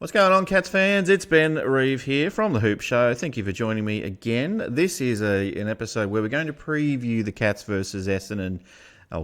What's going on, Cats fans? It's Ben Reeve here from The Hoop Show. Thank you for joining me again. This is an episode where we're going to preview the Cats versus Essendon,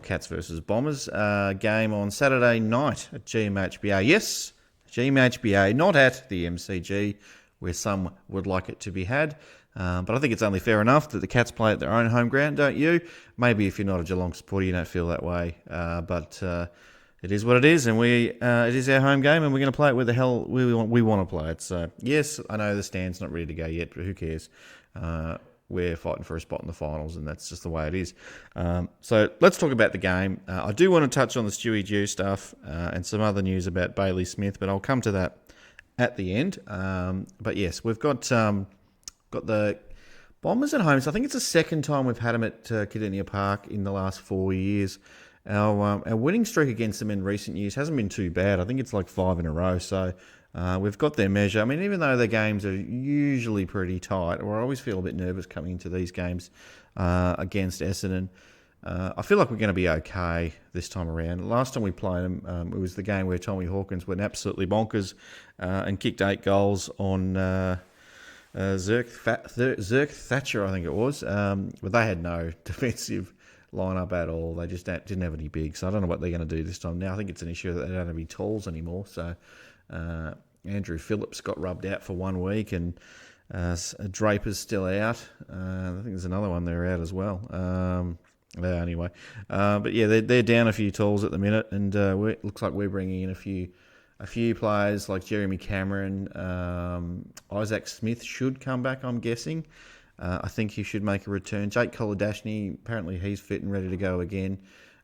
Cats versus Bombers game on Saturday night at GMHBA. Yes, GMHBA, not at the MCG, where some would like it to be had. But I think it's only fair enough that the Cats play at their own home ground, don't you? Maybe if you're not a Geelong supporter, you don't feel that way. But it is what it is, and it is our home game, and we're going to play it where the hell we want to play it. So, yes, I know the stand's not ready to go yet, but who cares? We're fighting for a spot in the finals, and that's just the way it is. So, let's talk about the game. I do want to touch on the Stuart Dew stuff and some other news about Bailey Smith, but I'll come to that at the end. But, yes, we've got the Bombers at home. So I think it's the second time we've had them at Cattery Park in the last 4 years. Our winning streak against them in recent years hasn't been too bad. I think it's like 5 in a row. So we've got their measure. I mean, even though the games are usually pretty tight, or I always feel a bit nervous coming into these games against Essendon, I feel like we're going to be okay this time around. Last time we played them, it was the game where Tommy Hawkins went absolutely bonkers and kicked 8 goals on Zerk Thatcher, I think it was. But they had no defensive lineup at all. They just didn't have any big. So I don't know what they're going to do this time. Now I think it's an issue that they don't have any tools anymore. So Andrew Phillips got rubbed out for 1 week, and Draper's still out. I think there's another one there out as well. Anyway, but yeah, they're down a few tools at the minute, and it looks like we're bringing in a few players like Jeremy Cameron. Isaac Smith should come back, I'm guessing. I think he should make a return. Jake Kolodashny, apparently he's fit and ready to go again.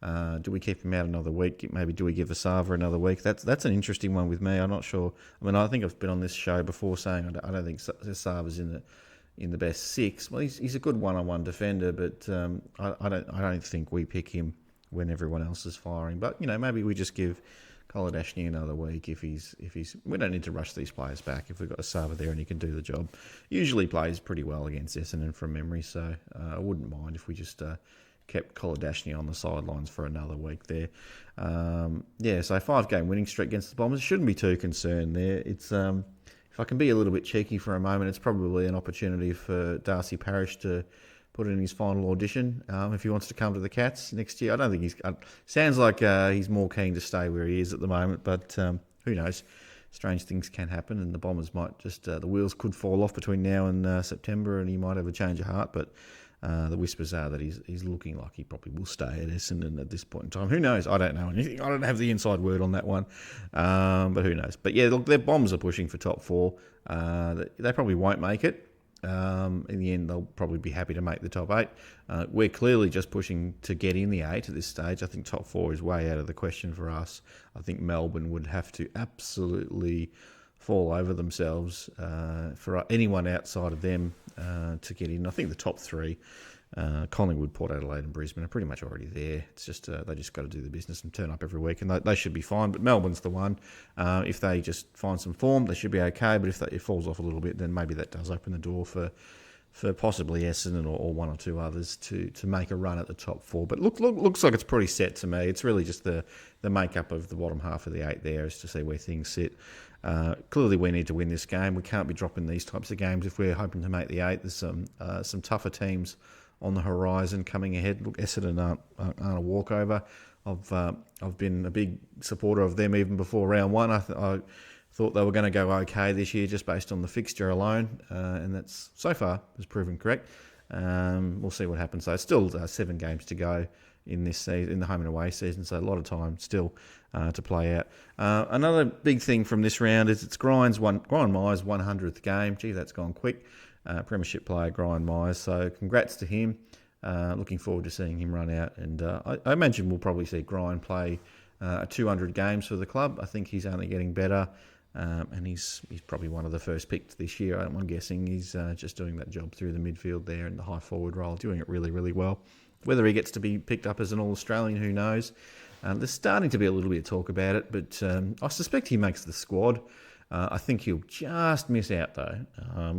Do we keep him out another week? Maybe do we give Asava another week? That's an interesting one with me. I'm not sure. I mean, I think I've been on this show before saying I don't think Asava's in the best 6. Well, he's a good one-on-one defender, but I don't think we pick him when everyone else is firing. But maybe we just give Kolodashny another week if he's. We don't need to rush these players back if we've got Asava there and he can do the job. Usually plays pretty well against Essendon from memory, so I wouldn't mind if we just kept Kolodashny on the sidelines for another week there. So 5-game winning streak against the Bombers shouldn't be too concerned there. It's if I can be a little bit cheeky for a moment, it's probably an opportunity for Darcy Parish to put in his final audition if he wants to come to the Cats next year. I don't think he's... sounds like he's more keen to stay where he is at the moment, but who knows? Strange things can happen, and the Bombers might just... the wheels could fall off between now and September, and he might have a change of heart, but the whispers are that he's looking like he probably will stay at Essendon at this point in time. Who knows? I don't know anything. I don't have the inside word on that one, but who knows? But yeah, look, their Bombs are pushing for top 4. They probably won't make it. In the end, they'll probably be happy to make the top 8. We're clearly just pushing to get in the 8 at this stage. I think top 4 is way out of the question for us. I think Melbourne would have to absolutely fall over themselves for anyone outside of them to get in. I think the top 3, Collingwood, Port Adelaide and Brisbane, are pretty much already there. It's just they just got to do the business and turn up every week, and they should be fine. But Melbourne's the one. If they just find some form, they should be okay. But if it falls off a little bit, then maybe that does open the door for possibly Essendon or one or two others to make a run at the top 4. But looks like it's pretty set to me. It's really just the makeup of the bottom half of the 8 there is to see where things sit. Clearly, we need to win this game. We can't be dropping these types of games if we're hoping to make the 8. There's some tougher teams on the horizon coming ahead. Look, Essendon aren't a walkover. I've been a big supporter of them even before round 1. I thought they were going to go okay this year just based on the fixture alone, and that's so far has proven correct. We'll see what happens. So it's still 7 games to go in this season, in the home and away season, so a lot of time still to play out. Another big thing from this round is it's Brian Myers' 100th game. Gee, that's gone quick. Premiership player Brian Myers, so congrats to him. Looking forward to seeing him run out, and I imagine we'll probably see Brian play 200 games for the club. I think he's only getting better, and he's probably one of the first picked this year. I'm guessing he's just doing that job through the midfield there in the high forward role, doing it really, really well. Whether he gets to be picked up as an All-Australian, who knows? There's starting to be a little bit of talk about it, but I suspect he makes the squad. I think he'll just miss out, though.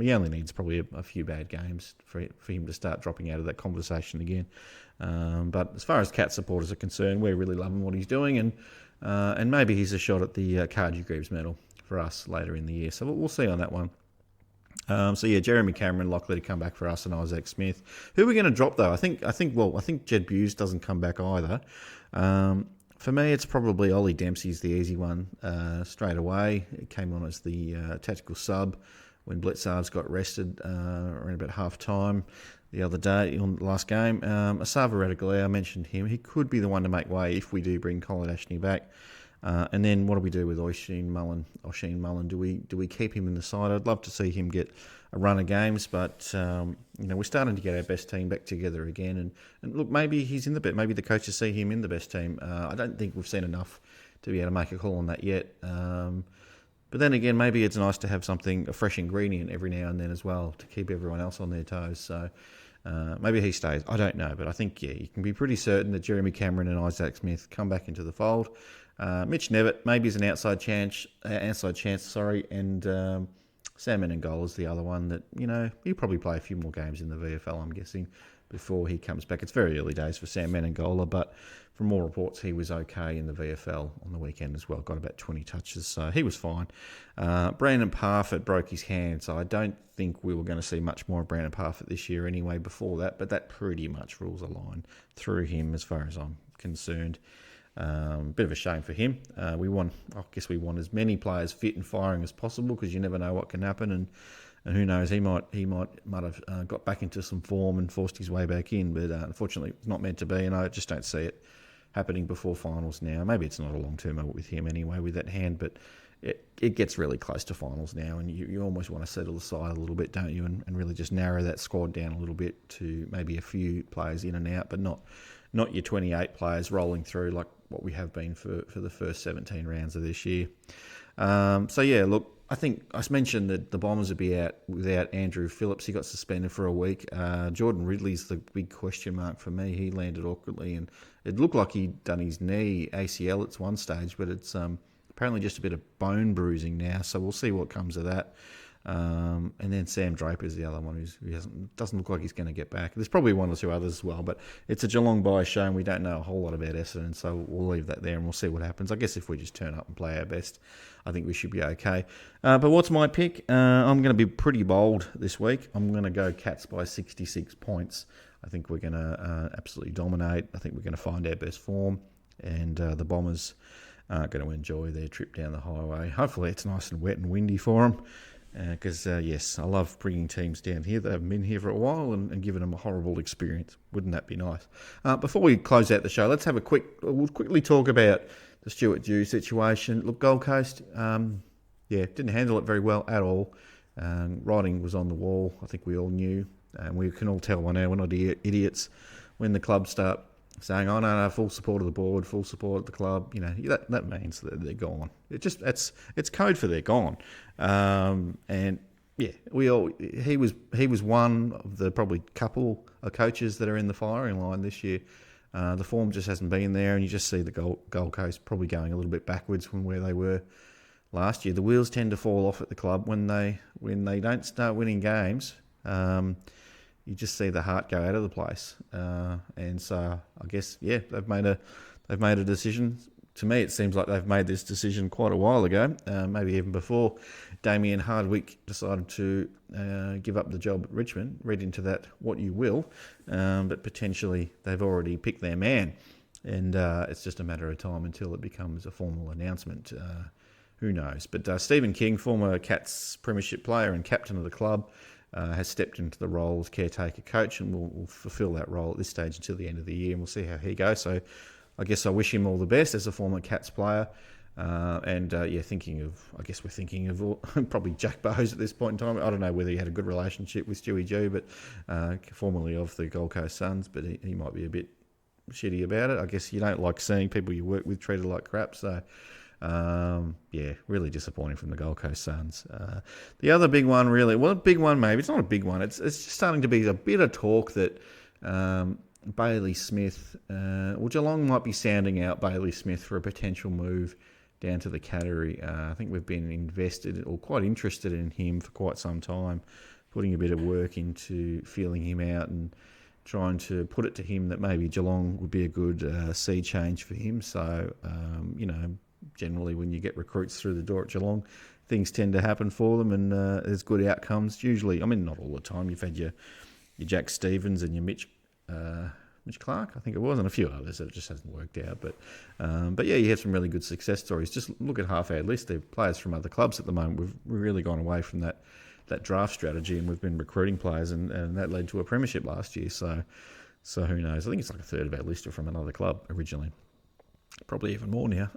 He only needs probably a few bad games for him to start dropping out of that conversation again. But as far as Cat supporters are concerned, we're really loving what he's doing, and maybe he's a shot at the Cardew Greaves medal for us later in the year. So we'll see on that one. Jeremy Cameron likely to come back for us, and Isaac Smith. Who are we going to drop though? I think Jed Bewes doesn't come back either. For me, it's probably Ollie Dempsey's the easy one straight away. He came on as the tactical sub when Blitzards got rested around about half time the other day on the last game. Asava Radigalea, I mentioned him. He could be the one to make way if we do bring Colin Ashney back. And then what do we do with Oisin Mullen? Do we keep him in the side? I'd love to see him get a run of games, but we're starting to get our best team back together again. And look, maybe he's in the best. Maybe the coaches see him in the best team. I don't think we've seen enough to be able to make a call on that yet. But then again, maybe it's nice to have a fresh ingredient every now and then as well to keep everyone else on their toes. So maybe he stays. I don't know, but I think you can be pretty certain that Jeremy Cameron and Isaac Smith come back into the fold. Mitch Nevitt maybe is an outside chance, and Sam Menengola is the other one that, he'll probably play a few more games in the VFL, I'm guessing, before he comes back. It's very early days for Sam Menengola, but from all reports, he was okay in the VFL on the weekend as well. Got about 20 touches, so he was fine. Brandon Parfitt broke his hand, so I don't think we were going to see much more of Brandon Parfitt this year anyway before that, but that pretty much rules a line through him as far as I'm concerned. Bit of a shame for him. We want as many players fit and firing as possible, because you never know what can happen, and who knows, he might have got back into some form and forced his way back in, but unfortunately it's not meant to be, and I just don't see it happening before finals now. Maybe it's not a long term with him anyway with that hand, but it gets really close to finals now, and you almost want to settle the side a little bit, don't you, and really just narrow that squad down a little bit to maybe a few players in and out, but not your 28 players rolling through like what we have been for the first 17 rounds of this year. Look, I think I mentioned that the Bombers would be out without Andrew Phillips. He got suspended for a week. Jordan Ridley's the big question mark for me. He landed awkwardly, and it looked like he'd done his knee ACL at one stage, but it's apparently just a bit of bone bruising now, so we'll see what comes of that. And then Sam Draper's the other one who doesn't look like he's going to get back. There's probably one or two others as well, but it's a Geelong bye show and we don't know a whole lot about Essendon, so we'll leave that there and we'll see what happens. I guess if we just turn up and play our best, I think we should be okay. But what's my pick? I'm going to be pretty bold this week. I'm going to go Cats by 66 points. I think we're going to absolutely dominate. I think we're going to find our best form, and the Bombers are going to enjoy their trip down the highway. Hopefully it's nice and wet and windy for them. Because, yes, I love bringing teams down here that haven't been here for a while and giving them a horrible experience. Wouldn't that be nice? Before we close out the show, let's have we'll quickly talk about the Stuart Dew situation. Look, Gold Coast, didn't handle it very well at all. Writing was on the wall, I think we all knew. And we can all tell by now we're not idiots when the clubs start saying, "Oh no, full support of the board, full support of the club." That means that they're gone. It's code for they're gone. He was one of the probably couple of coaches that are in the firing line this year. The form just hasn't been there, and you just see the Gold Coast probably going a little bit backwards from where they were last year. The wheels tend to fall off at the club when they don't start winning games. You just see the heart go out of the place, and so I guess they've made a decision. To me, it seems like they've made this decision quite a while ago, maybe even before Damien Hardwick decided to give up the job at Richmond. Read into that what you will, but potentially they've already picked their man, and it's just a matter of time until it becomes a formal announcement. Who knows? But Stephen King, former Cats premiership player and captain of the club, has stepped into the role as caretaker coach, and will fulfil that role at this stage until the end of the year, and we'll see how he goes. So I guess I wish him all the best as a former Cats player. We're thinking of probably Jack Bowes at this point in time. I don't know whether he had a good relationship with Stewie Dew, but formerly of the Gold Coast Suns, but he might be a bit shitty about it. I guess you don't like seeing people you work with treated like crap, so really disappointing from the Gold Coast Suns. The other big one, really, well, a big one maybe, it's not a big one, it's just starting to be a bit of talk that Bailey Smith, Geelong might be sounding out Bailey Smith for a potential move down to the Cattery. I think we've been invested or quite interested in him for quite some time, putting a bit of work into feeling him out and trying to put it to him that maybe Geelong would be a good sea change for him. So, generally when you get recruits through the door at Geelong, things tend to happen for them, and there's good outcomes usually. I mean, not all the time. You've had your Jack Stevens and your Mitch Clark, I think it was, and a few others that it just hasn't worked out. But yeah, you have some really good success stories. Just look at half our list. They're players from other clubs at the moment. We've really gone away from that draft strategy, and we've been recruiting players, and that led to a premiership last year. So who knows? I think it's like a third of our list are from another club originally. Probably even more now.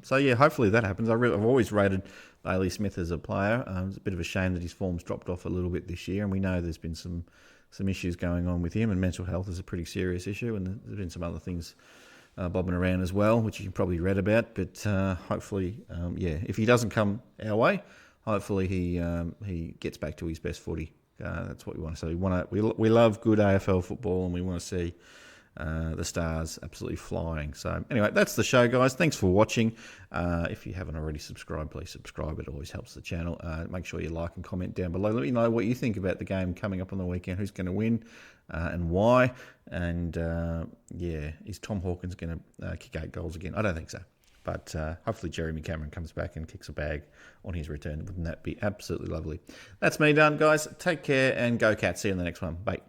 So yeah, hopefully that happens. I've always rated Bailey Smith as a player. It's a bit of a shame that his form's dropped off a little bit this year, and we know there's been some issues going on with him, and mental health is a pretty serious issue, and there's been some other things bobbing around as well, which you probably read about. But hopefully, if he doesn't come our way, hopefully he gets back to his best footy. That's what we want to see. We love good AFL football, and we want to see the Stars absolutely flying. So anyway, that's the show, guys. Thanks for watching. If you haven't already subscribed, please subscribe. It always helps the channel. Make sure you like and comment down below. Let me know what you think about the game coming up on the weekend. Who's going to win and why? And is Tom Hawkins going to kick 8 goals again? I don't think so. But hopefully Jeremy Cameron comes back and kicks a bag on his return. Wouldn't that be absolutely lovely? That's me done, guys. Take care and go Cats. See you in the next one. Bye.